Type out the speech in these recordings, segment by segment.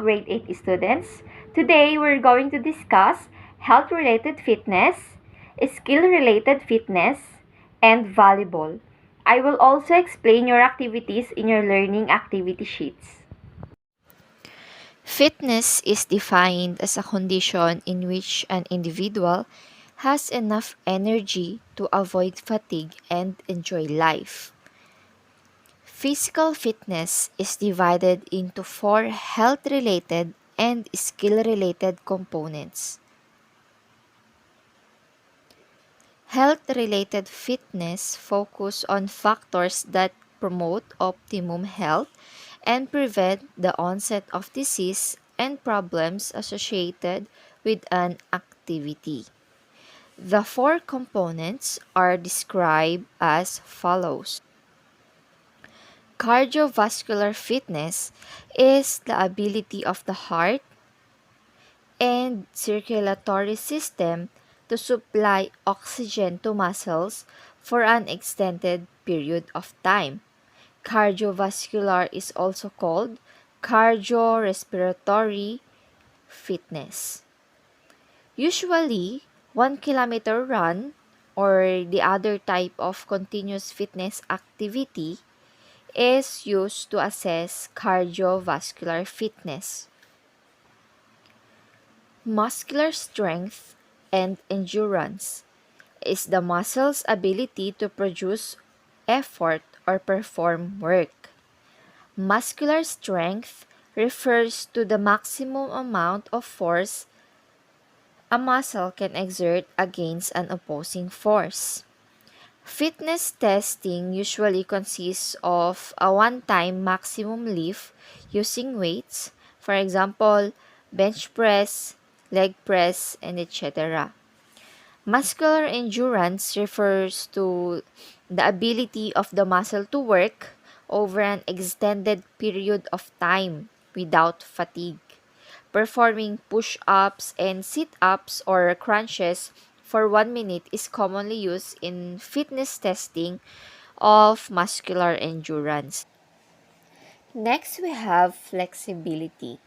grade 8 students. Today we're going to discuss health-related fitness, skill-related fitness, and volleyball. I will also explain your activities in your learning activity sheets. Fitness is defined as a condition in which an individual has enough energy to avoid fatigue and enjoy life. Physical fitness is divided into four health related and skill related components. Health related fitness focus on factors that promote optimum health and prevent the onset of disease and problems associated with an activity. The four components are described as follows. Cardiovascular fitness is the ability of the heart and circulatory system to supply oxygen to muscles for an extended period of time. Cardiovascular is also called cardiorespiratory fitness. Usually, 1 kilometer run or the other type of continuous fitness activity is used to assess cardiovascular fitness. Muscular strength and endurance is the muscle's ability to produce effort or perform work. Muscular strength refers to the maximum amount of force a muscle can exert against an opposing force. Fitness testing usually consists of a one-time maximum lift using weights, for example, bench press, leg press, and etc. Muscular endurance refers to the ability of the muscle to work over an extended period of time without fatigue. Performing push-ups and sit-ups or crunches for 1 minute is commonly used in fitness testing of muscular endurance. Next, we have flexibility.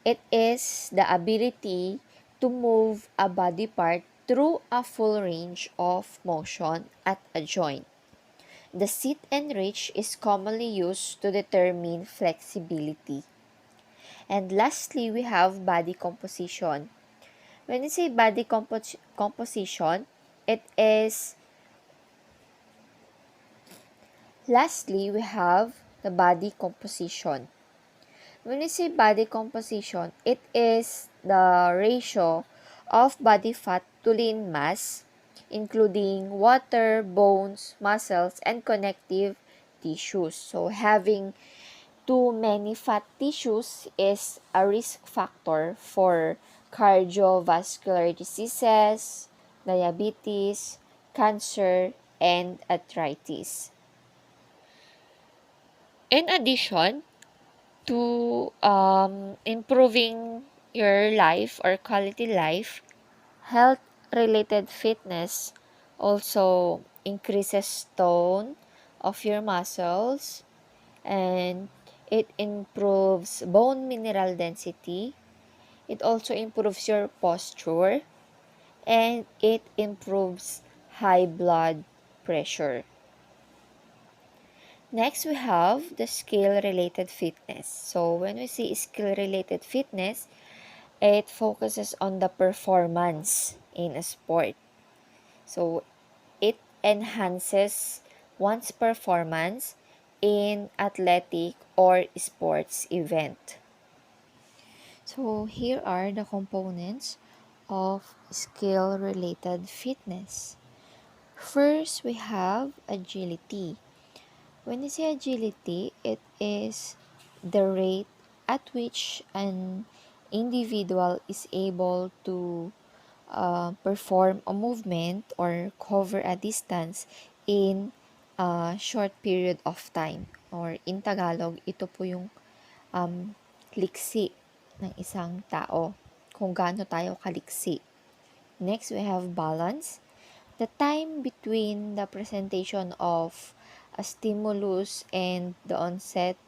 It is the ability to move a body part through a full range of motion at a joint. The sit and reach is commonly used to determine flexibility. And lastly, we have body composition. When you say body composition, it is lastly we have the body composition. When you say body composition, it is the ratio of body fat to lean mass, including water, bones, muscles, and connective tissues. So having too many fat tissues is a risk factor for cardiovascular diseases, diabetes, cancer, and arthritis. In addition to improving your life or quality life, health related fitness also increases tone of your muscles and it improves bone mineral density. It also improves your posture and it improves high blood pressure. Next, we have the skill related fitness. So, when we say skill related fitness, it focuses on the performance in a sport. So, it enhances one's performance in athletic or sports event. So here are the components of skill related fitness. First, we have agility. When you say agility, it is the rate at which an individual is able to perform a movement or cover a distance in a short period of time. Or in Tagalog, ito po yung liksi ng isang tao, kung gaano tayo kaliksi. Next, we have balance. The time between the presentation of a stimulus and the onset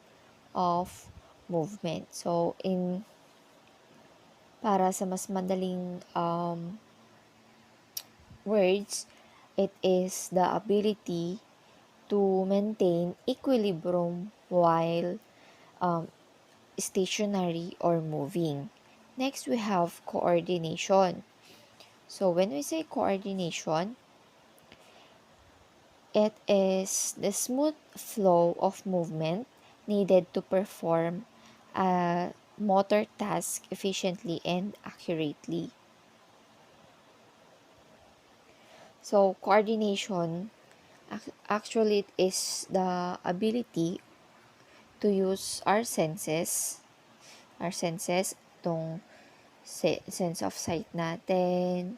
of movement. So, in Para sa mas madaling words, it is the ability to maintain equilibrium while stationary or moving. Next, we have coordination. So, when we say coordination, it is the smooth flow of movement needed to perform a motor task efficiently and accurately. So, coordination actually it is the ability to use our senses, itong sense of sight natin,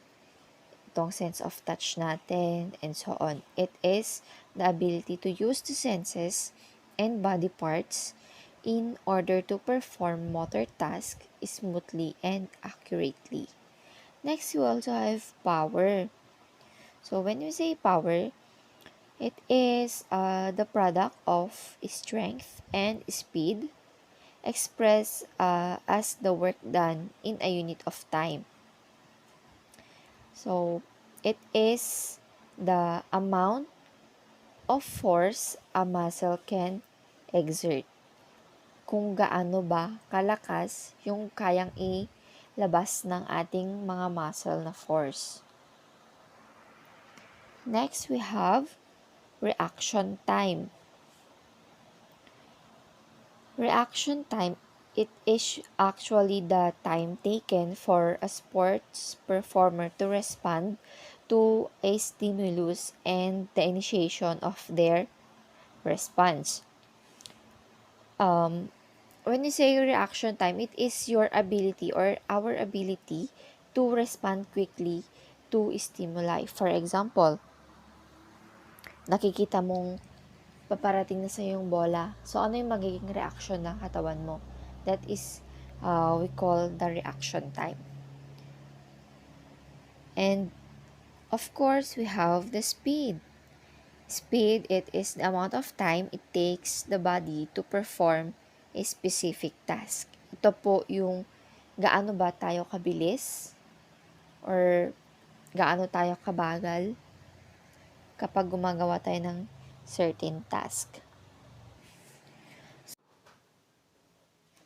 itong sense of touch natin, and so on. It is the ability to use the senses and body parts in order to perform motor tasks smoothly and accurately. Next, we also have power. So, when we say power, it is the product of strength and speed expressed as the work done in a unit of time. So, it is the amount of force a muscle can exert. Kung gaano ba kalakas yung kayang ilabas ng ating mga muscle na force. Next, we have reaction time. Reaction time, it is actually the time taken for a sports performer to respond to a stimulus and the initiation of their response. When you say reaction time, it is your ability or our ability to respond quickly to stimuli. For example, nakikita mong paparating na sa yung bola. So, ano yung magiging reaction ng katawan mo? That is, we call the reaction time. And, of course, we have the speed. Speed, it is the amount of time it takes the body to perform a specific task. Ito po yung gaano ba tayo kabilis or gaano tayo kabagal kapag gumagawa tayo ng certain task.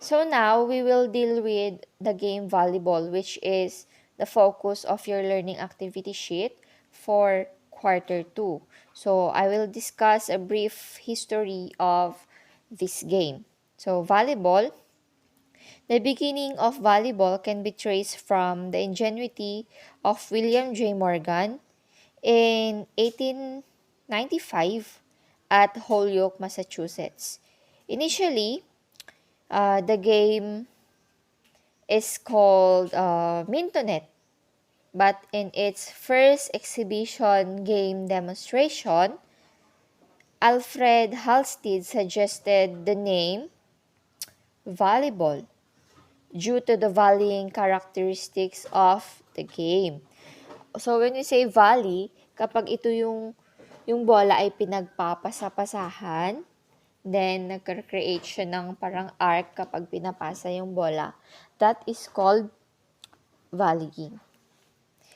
So now, we will deal with the game volleyball, which is the focus of your learning activity sheet for quarter 2. So I will discuss a brief history of this game. So volleyball, the beginning of volleyball can be traced from the ingenuity of William J. Morgan in 1895 at Holyoke, Massachusetts. Initially, the game is called Mintonet, but in its first exhibition game demonstration, Alfred Halstead suggested the name volleyball due to the volleying characteristics of the game. So when we say volley, kapag ito yung bola ay pinagpapasa-pasahan, then nagka-create siya ng parang arc kapag pinapasa yung bola, that is called volleying.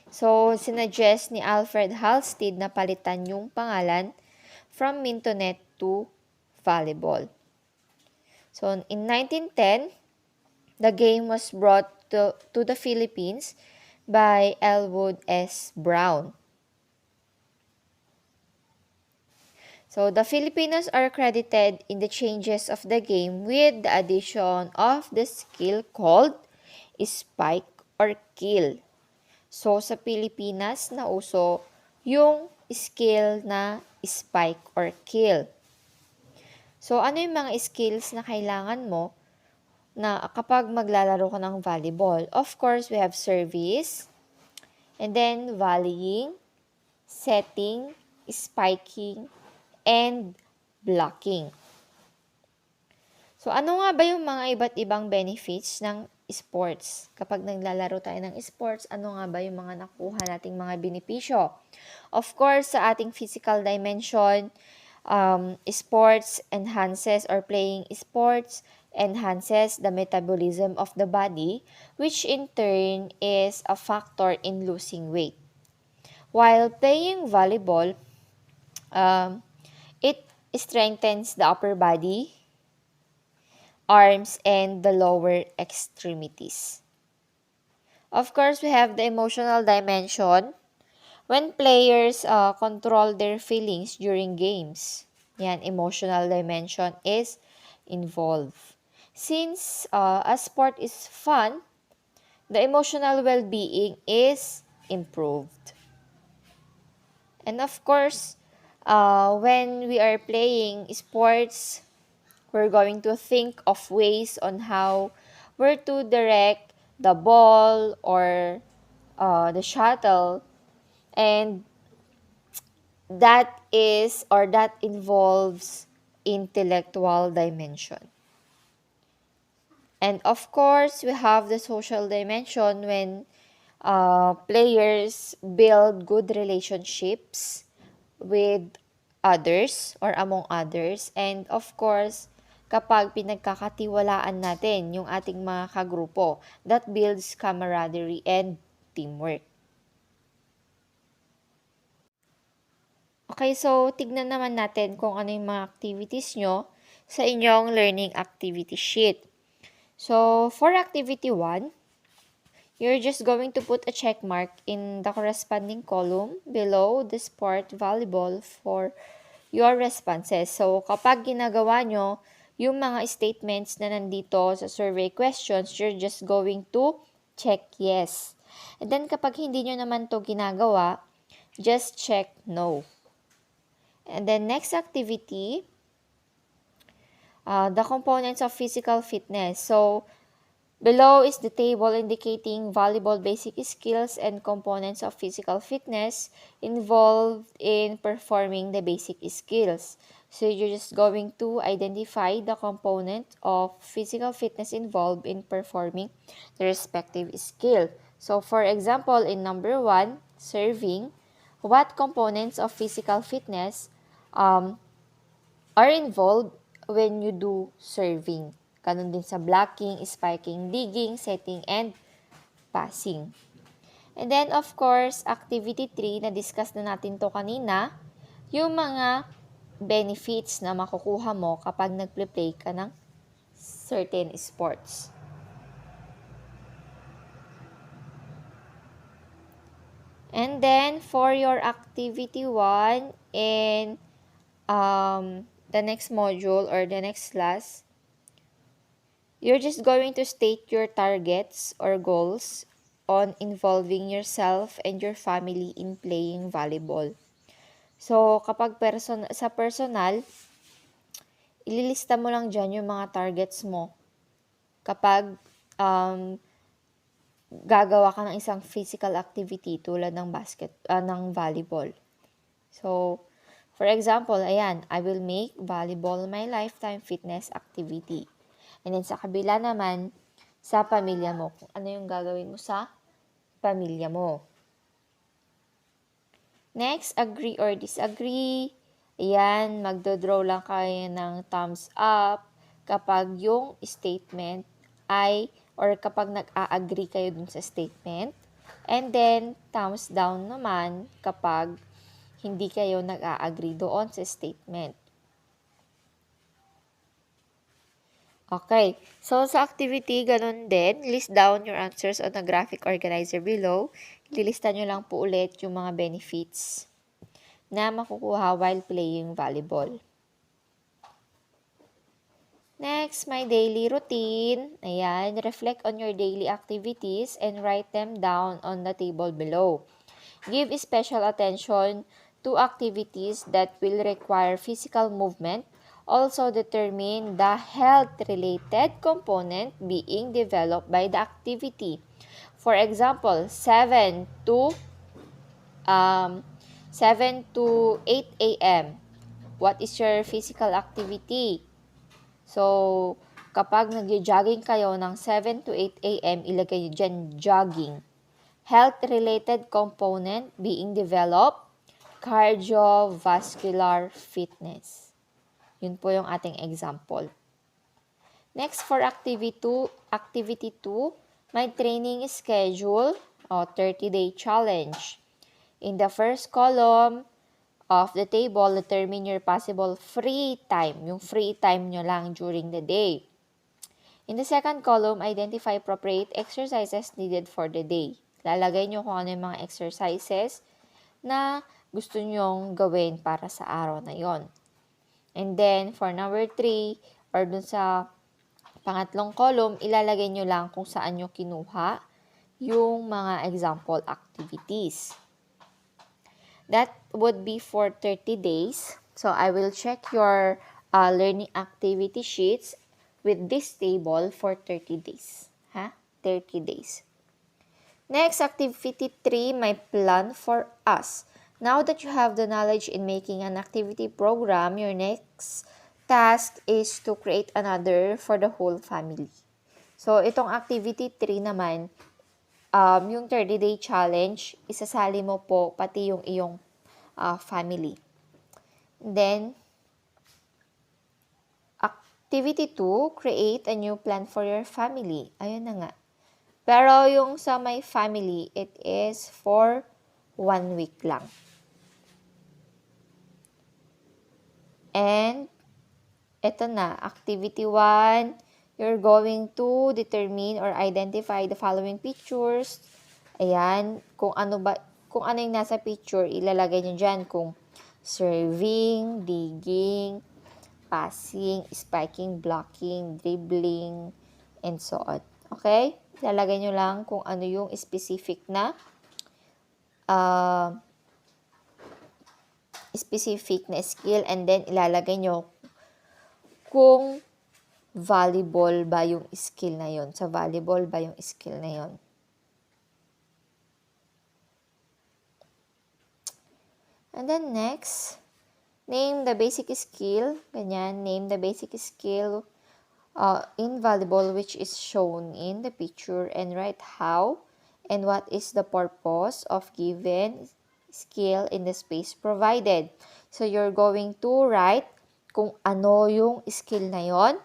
So, sinuggest ni Alfred Halstead na palitan yung pangalan from Mintonet to volleyball. So, in 1910, the game was brought to the Philippines by Elwood S. Brown. So, the Filipinos are credited in the changes of the game with the addition of the skill called spike or kill. So, sa Pilipinas, nauso yung skill na spike or kill. So, ano yung mga skills na kailangan mo na kapag maglalaro ka ng volleyball? Of course, we have service, and then volleying, setting, spiking, and blocking. So, ano nga ba yung mga iba't ibang benefits ng sports? Kapag naglalaro tayo ng sports, ano nga ba yung mga nakuha nating mga benepisyo? Of course, sa ating physical dimension, Sports enhances or playing sports enhances the metabolism of the body, which in turn is a factor in losing weight. While playing volleyball, um, it strengthens the upper body, arms, and the lower extremities. Of course, we have the emotional dimension. When players control their feelings during games, yan, emotional dimension is involved. Since a sport is fun, the emotional well-being is improved. And of course, when we are playing sports, we're going to think of ways on how where to direct the ball or the shuttle, and that involves intellectual dimension. And of course, we have the social dimension when players build good relationships with others or among others. And of course, kapag pinagkakatiwalaan natin yung ating mga kagrupo, that builds camaraderie and teamwork. Okay, so tignan naman natin kung ano yung mga activities nyo sa inyong learning activity sheet. So, for activity 1, you're just going to put a check mark in the corresponding column below the sport volleyball for your responses. So, kapag ginagawa nyo yung mga statements na nandito sa survey questions, you're just going to check yes. And then, kapag hindi nyo naman to ginagawa, just check no. And then, next activity, the components of physical fitness. So, below is the table indicating volleyball basic skills and components of physical fitness involved in performing the basic skills. So you're just going to identify the component of physical fitness involved in performing the respective skill. So for example, in number 1, serving, what components of physical fitness are involved when you do serving? Ganun din sa blocking, spiking, digging, setting, and passing. And then, of course, activity 3, na-discuss na natin to kanina, yung mga benefits na makukuha mo kapag nagple-play ka ng certain sports. And then, for your activity 1 in the next module or the next class, you're just going to state your targets or goals on involving yourself and your family in playing volleyball. So, kapag sa personal, ililista mo lang dyan yung mga targets mo. Kapag gagawa ka ng isang physical activity tulad ng ng volleyball. So, for example, ayan, I will make volleyball my lifetime fitness activity. And then sa kabila naman, sa pamilya mo, kung ano yung gagawin mo sa pamilya mo. Next, agree or disagree. Ayan, magdodraw lang kayo ng thumbs up kapag yung statement ay, or kapag nag-a-agree kayo dun sa statement. And then, thumbs down naman kapag hindi kayo nag-a-agree doon sa statement. Okay, so sa activity, ganun din, list down your answers on the graphic organizer below. Ililista nyo lang po ulit yung mga benefits na makukuha while playing volleyball. Next, my daily routine. Ayan, reflect on your daily activities and write them down on the table below. Give special attention to activities that will require physical movement. Also determine the health-related component being developed by the activity. For example, 7 to 8 a.m. What is your physical activity? So, kapag nag-jogging kayo ng 7 to 8 a.m., ilagay nyo dyan jogging. Health-related component being developed. cardiovascular fitness. Yun po yung ating example. Next, for activity 2, my training schedule o 30-day challenge. In the first column of the table, determine your possible free time. Yung free time nyo lang during the day. In the second column, identify appropriate exercises needed for the day. Lalagay nyo kung ano yung mga exercises na gusto nyong gawin para sa araw na yon. And then, for number 3, or dun sa pangatlong column, ilalagay nyo lang kung saan nyo kinuha yung mga example activities. That would be for 30 days. So, I will check your learning activity sheets with this table for 30 days. 30 days. Next, activity 3, my plan for us. Now that you have the knowledge in making an activity program, your next task is to create another for the whole family. So, itong activity 3 naman, yung 30-day challenge, isasali mo po pati yung iyong family. Then, activity 2, create a new plan for your family. Ayun na nga. Pero yung sa my family, it is for 1 week lang. And, ito na, activity 1, you're going to determine or identify the following pictures. Ayan, kung ano yung nasa picture, ilalagay nyo dyan kung serving, digging, passing, spiking, blocking, dribbling, and so on. Okay? Ilalagay nyo lang kung ano yung specific na skill, and then ilalagay nyo kung volleyball ba yung skill na yon. Sa volleyball ba yung skill na yon. And then next, name the basic skill. Ganyan, name the basic skill in volleyball which is shown in the picture, and write how and what is the purpose of given skill in the space provided. So, you're going to write kung ano yung skill na yon,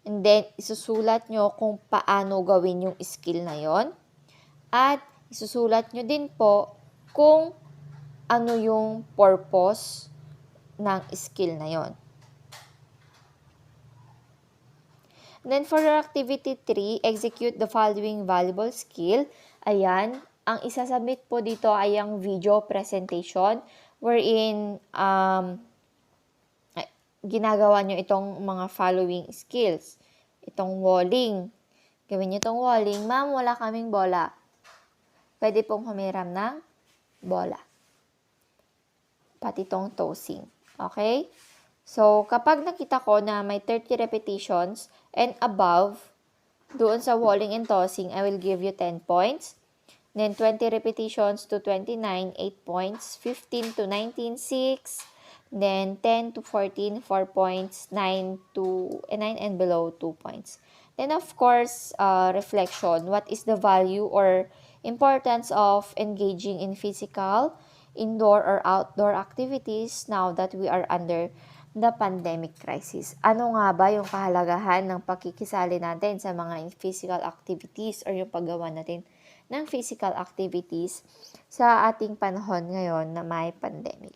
and then isusulat nyo kung paano gawin yung skill na yon, at isusulat nyo din po kung ano yung purpose ng skill na yon. Then, for activity 3, execute the following volleyball skill. Ayan, ang isasubmit po dito ay ang video presentation wherein ginagawa nyo itong mga following skills. Itong walling. Gawin nyo itong walling. Ma'am, wala kaming bola. Pwede pong humiram ng bola. Pati itong tossing. Okay? So, kapag nakita ko na may 30 repetitions and above, doon sa walling and tossing, I will give you 10 points. Then, 20 repetitions to 29, 8 points. 15 to 19, 6. Then, 10 to 14, 4 points. 9 and below, 2 points. Then, of course, reflection. What is the value or importance of engaging in physical, indoor, or outdoor activities now that we are under the pandemic crisis? Ano nga ba yung kahalagahan ng pakikisali natin sa mga physical activities or yung paggawa natin ng physical activities sa ating panahon ngayon na may pandemic?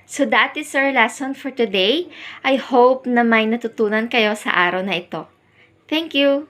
So that is our lesson for today. I hope na may natutunan kayo sa araw na ito. Thank you!